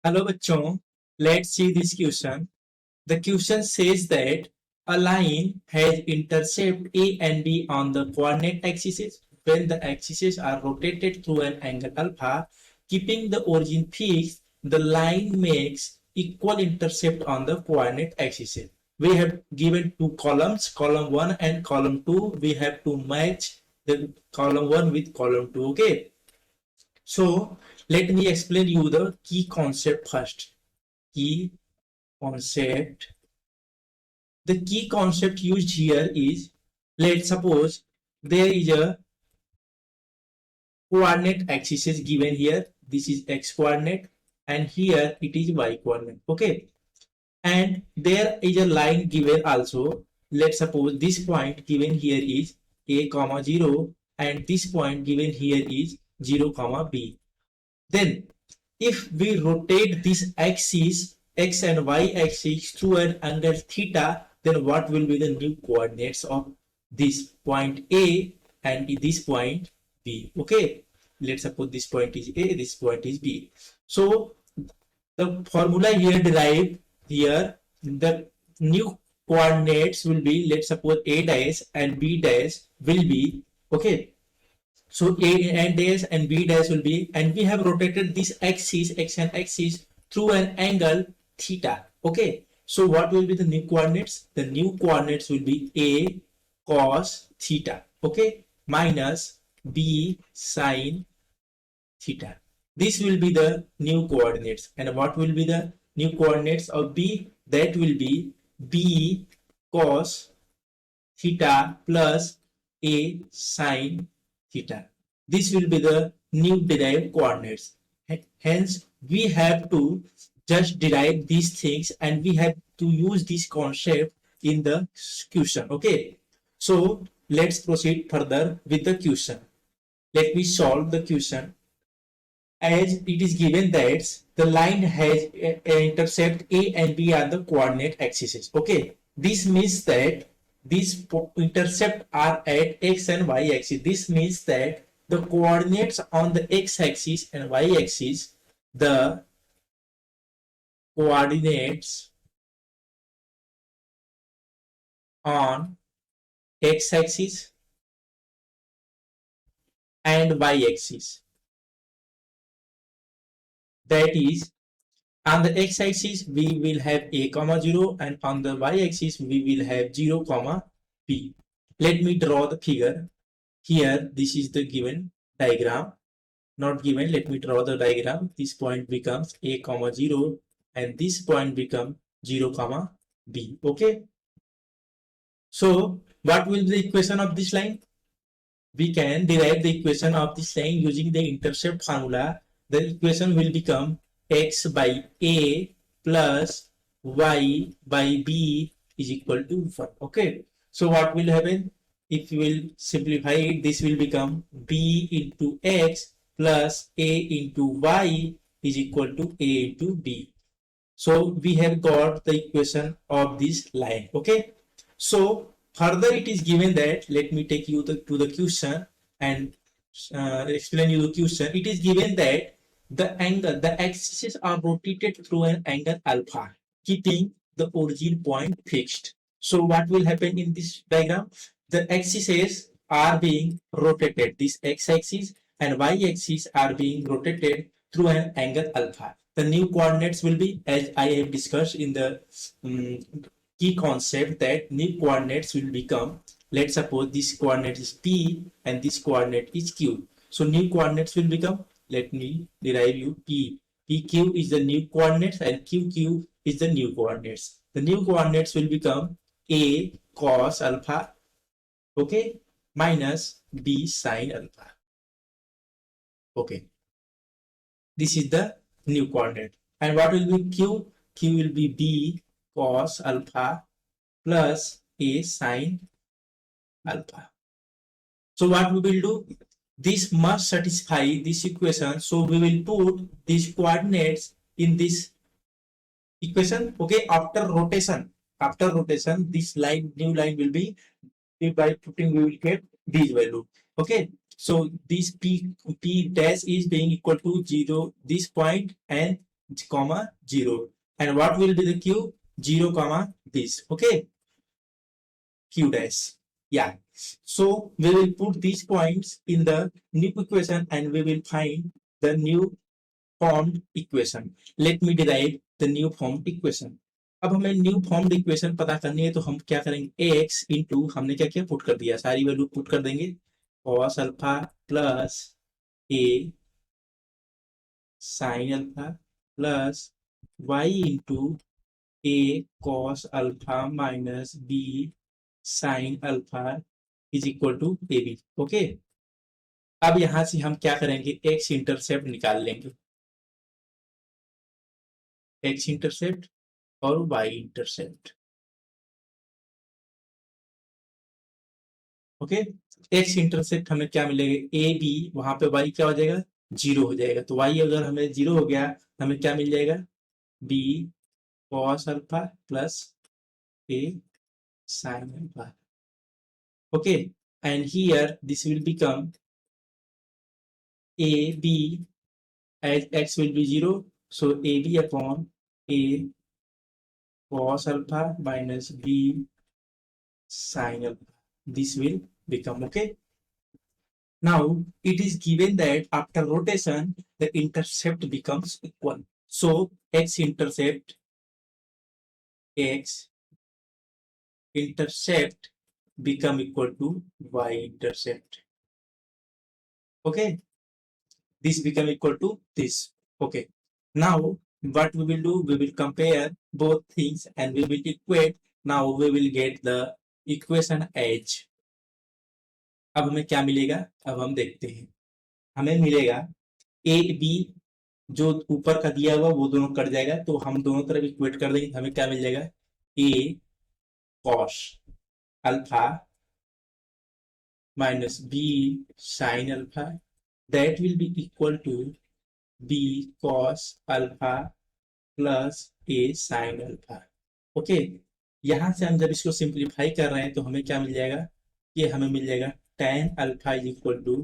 Hello bachon, let's see this question. The question says that a line has intercept A and B on the coordinate axes when the axes are rotated through an angle alpha, keeping the origin fixed, the line makes equal intercept on the coordinate axis. We have given two columns, column 1 and column 2. We have to match the column 1 with column 2. Okay. So let me explain you the key concept first. Key concept. The key concept used here is, let's suppose there is a coordinate axis is given here. This is x coordinate and here it is y coordinate. Okay. And there is a line given also. Let's suppose this point given here is a comma 0 and this point given here is 0 comma b. Then if we rotate this axis x and y axis through an angle theta, then what will be the new coordinates of this point A and this point B? Okay, let's suppose this point is A, this point is B. So the formula here derived here, the new coordinates will be, let's suppose A dash and B dash will be, okay. So A and dash and B dash will be, and we have rotated this axis, x and axis through an angle theta. Okay. So what will be the new coordinates? The new coordinates will be A cos theta. Okay. Minus B sin theta. This will be the new coordinates. And what will be the new coordinates of B? That will be B cos theta plus A sin theta. This will be the new derived coordinates. Hence, we have to just derive these things and we have to use this concept in the question. Okay. So, let's proceed further with the question. Let me solve the question. As it is given that the line has an intercept A and B are the coordinate axes. Okay. This means that these intercepts are at x and y axis. This means that the coordinates on the x axis and y axis, the coordinates on x axis and y axis, that is, on the x axis we will have a comma 0 and on the y axis we will have 0 comma b. Let me draw the figure. Here this is the given diagram, not given. Let me draw the diagram. This point becomes a comma 0 and this point becomes 0 comma b. Okay. So what will be the equation of this line? We can derive the equation of this line using the intercept formula. The equation will become x by a plus y by b is equal to 1. Okay. So what will happen? If you will simplify it, this will become b into x plus a into y is equal to a into b. So we have got the equation of this line. Okay. So further it is given that, let me take you to the question and explain you the question. It is given that the axes are rotated through an angle alpha, keeping the origin point fixed. So what will happen in this diagram? The axes are being rotated. This x-axis and y-axis are being rotated through an angle alpha. The new coordinates will be, as I have discussed in the key concept, that new coordinates will become, let's suppose this coordinate is P and this coordinate is Q. So new coordinates will become, let me derive you P. PQ is the new coordinates and QQ is the new coordinates. The new coordinates will become A cos alpha, okay, minus B sin alpha. Okay. This is the new coordinate. And what will be Q? Q will be B cos alpha plus A sin alpha. So what we will do? This must satisfy this equation. So we will put these coordinates in this equation. Okay, after rotation, this line, new line will be, by putting, we will get this value. Okay, so this P dash is being equal to 0, this point, and comma 0, and what will be the q? 0 comma this. Okay, q dash. Yeah, so we will put these points in the new equation and we will find the new formed equation. Let me derive the new formed equation. अब हमें new formed equation पता करनी है तो हम क्या करेंगे, x into हमने क्या किया, पुट कर दिया, सारी वैल्यू पुट कर देंगे, cos alpha plus a sin alpha plus y into a cos alpha minus b sin alpha is equal to A B. Okay, अब यहां से हम क्या करेंगे, x इंटरसेप्ट निकाल लेंगे, x इंटरसेप्ट और y intercept. Okay, x intercept हमें क्या मिलेगा, ए बी, वहां पे y क्या हो जाएगा, 0 हो जाएगा. तो y अगर हमें 0 हो गया, हमें क्या मिल जाएगा, b cos alpha plus a sin alpha. Okay, and here this will become a b as x will be 0, so a b upon a cos alpha minus b sin alpha. This will become okay. Now it is given that after rotation the intercept becomes equal. So x intercept become equal to y intercept. Okay, this become equal to this. Okay, now what we will do, we will compare both things and we will equate. Now we will get the equation h. अब हमें क्या मिलेगा, अब हम देखते हैं. हमें मिलेगा ए बी, जो ऊपर का दिया हुआ वो दोनों कट जाएगा, तो हम दोनों तरफ इक्वेट कर देंगे, हमें क्या मिल जाएगा, a cos alpha minus b sine alpha, that will be equal to b cos alpha plus a sine alpha. Okay, यहां से हम जब इसको सिंप्लीफाई कर रहे हैं तो हमें क्या मिल जाएगा, ये हमें मिल जाएगा tan alpha is equal to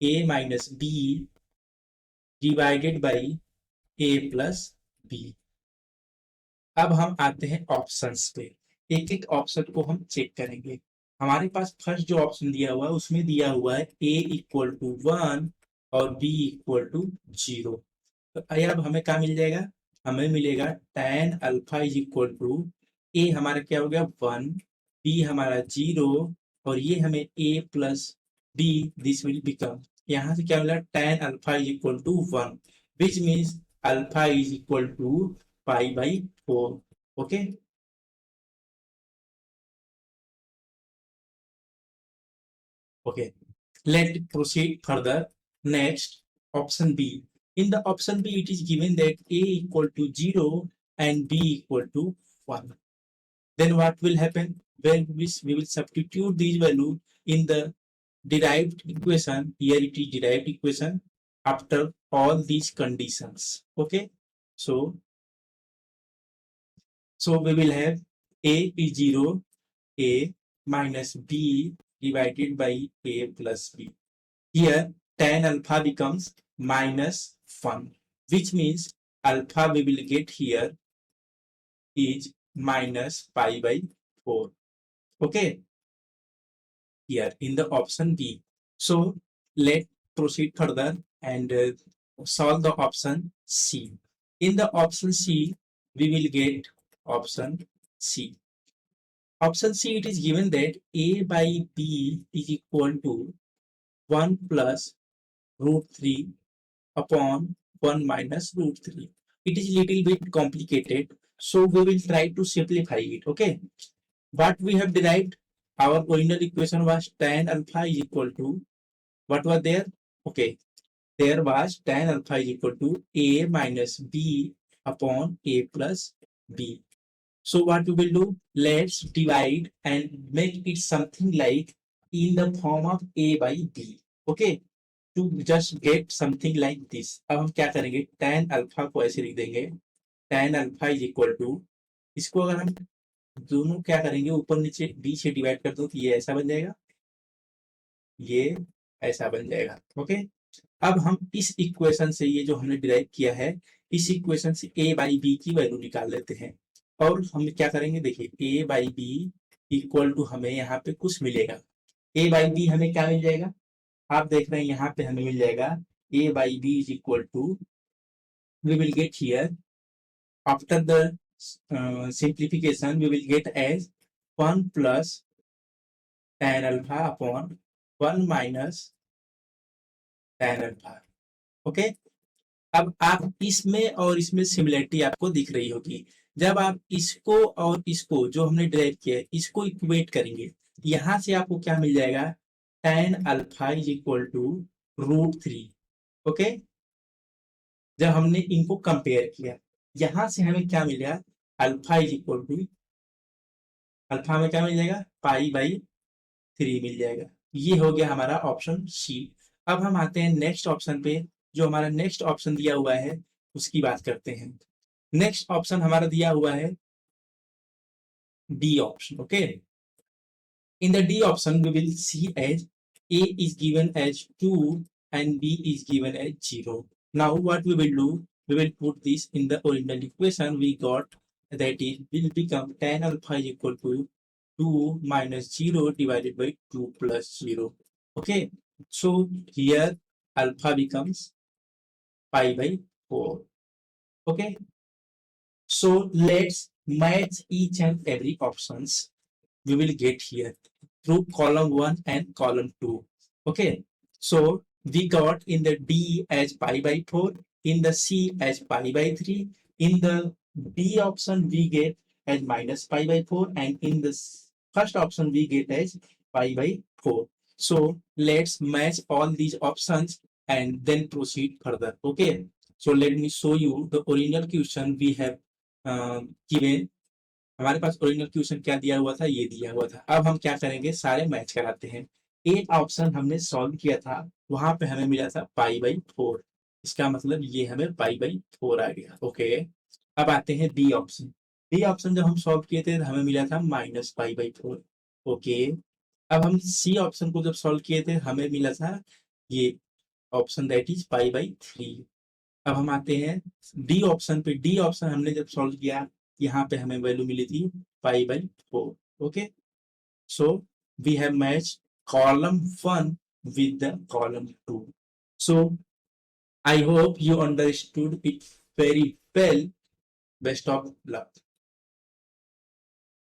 a minus B divided by a plus B. अब हम आते हैं ऑप्शंस पे, एक एक ऑप्शन को हम चेक करेंगे. हमारे पास फर्स्ट जो ऑप्शन दिया हुआ है उसमें दिया हुआ है a इक्वल टू 1 और b इक्वल टू 0. तो अब हमें क्या मिल जाएगा, हमें मिलेगा tan alpha is equal to a हमारा क्या हो गया 1, b हमारा 0 और ये हमें a plus b, this will become, यहाँ से क्या मिला, tan alpha is equal to 1 which means alpha is equal to pi by 4. Okay, okay, let's proceed further. Next, option b. In the option b it is given that a equal to 0 and b equal to 1. Then what will happen, when we will substitute these value in the derived equation. Here it is derived equation after all these conditions. Okay, so we will have a is 0, a minus b divided by a plus b. Here tan alpha becomes minus 1, which means alpha we will get here is minus pi by 4. Okay, here in the option B. So let's proceed further and solve the option C. In the option C, we will get option C. Option C, it is given that A by B is equal to 1 plus root 3 upon 1 minus root 3. It is little bit complicated, so we will try to simplify it. Okay, what we have derived, our original equation was tan alpha is equal to, what was there, okay, there was tan alpha is equal to a minus b upon a plus b. So what we will do, let's divide and make it something like in the form of a by b. Okay, to just get something like this. अब हम क्या करेंगे, tan alpha को ऐसे लिख देंगे, tan alpha is equal to, इसको अगर हम दोनों क्या करेंगे, ऊपर नीचे b से डिवाइड कर दो तो ये ऐसा बन जाएगा, ये ऐसा बन जाएगा. ओके, अब हम इस इक्वेशन से, ये जो हमने डिराइव किया है, इस इक्वेशन से a बाई बी की वैल्यू निकाल लेते हैं। और हम क्या करेंगे, देखिए a by B equal to हमें यहाँ पे कुछ मिलेगा। a बाई बी हमें क्या मिल जाएगा, आप देख रहे हैं यहाँ पे हमें मिल जाएगा a by B is equal to, we will get here after the simplification we will get as 1 plus tan alpha upon 1 minus tan alpha। Okay, अब आप इसमें और इसमें सिमिलरिटी आपको दिख रही होगी। जब आप इसको और इसको जो हमने डिराइव किया है इसको इक्वेट करेंगे, यहां से आपको क्या मिल जाएगा, tan alpha is equal to √3। Okay, जब हमने इनको कंपेयर किया, यहां से हमें क्या मिलेगा, alpha is equal to, alpha में क्या मिल जाएगा, पाई/3 मिल जाएगा। ये हो गया हमारा ऑप्शन सी। अब हम आते हैं नेक्स्ट ऑप्शन पे। जो हमारा नेक्स्ट ऑप्शन दिया हुआ है उसकी बात करते हैं। नेक्स्ट ऑप्शन हमारा दिया हुआ है D option. Okay, in the D option we will see as A is given as 2 and B is given as 0. Now what we will do, we will put this in the original equation we got, that is will become tan alpha is equal to 2 minus 0 divided by 2 plus 0. Okay, so here alpha becomes pi/4. Okay, so let's match each and every options we will get here through column 1 and column 2. Okay, so we got in the D as pi/4, in the C as pi/3, in the B option we get as minus pi/4, and in the first option we get as pi/4. So let's match all these options and then proceed further. Okay, so let me show you the original question we have given। हमारे पास original question क्या दिया हुआ था, ये दिया हुआ था। अब हम क्या करेंगे, सारे मैच कराते हैं। एक ऑप्शन हमने सॉल्व किया था, वहां पे हमें मिला था pi/4, इसका मतलब ये हमें pi/4 आ गया। ओके, अब आते हैं बी ऑप्शन। बी ऑप्शन जब हम सॉल्व किए थे हमें मिला था माइनस pi/4। ओके, अब हम सी ऑप्शन को जब सॉल्व किए थे हमें मिला था ये ऑप्शन, दैट इज pi/3। अब हम आते हैं डी ऑप्शन पे। डी ऑप्शन हमने जब सॉल्व किया, यहाँ पे हमें वैल्यू मिली थी pi/4। Okay, so we have match column 1 with the column 2. So I hope you understood it very well. Best of luck.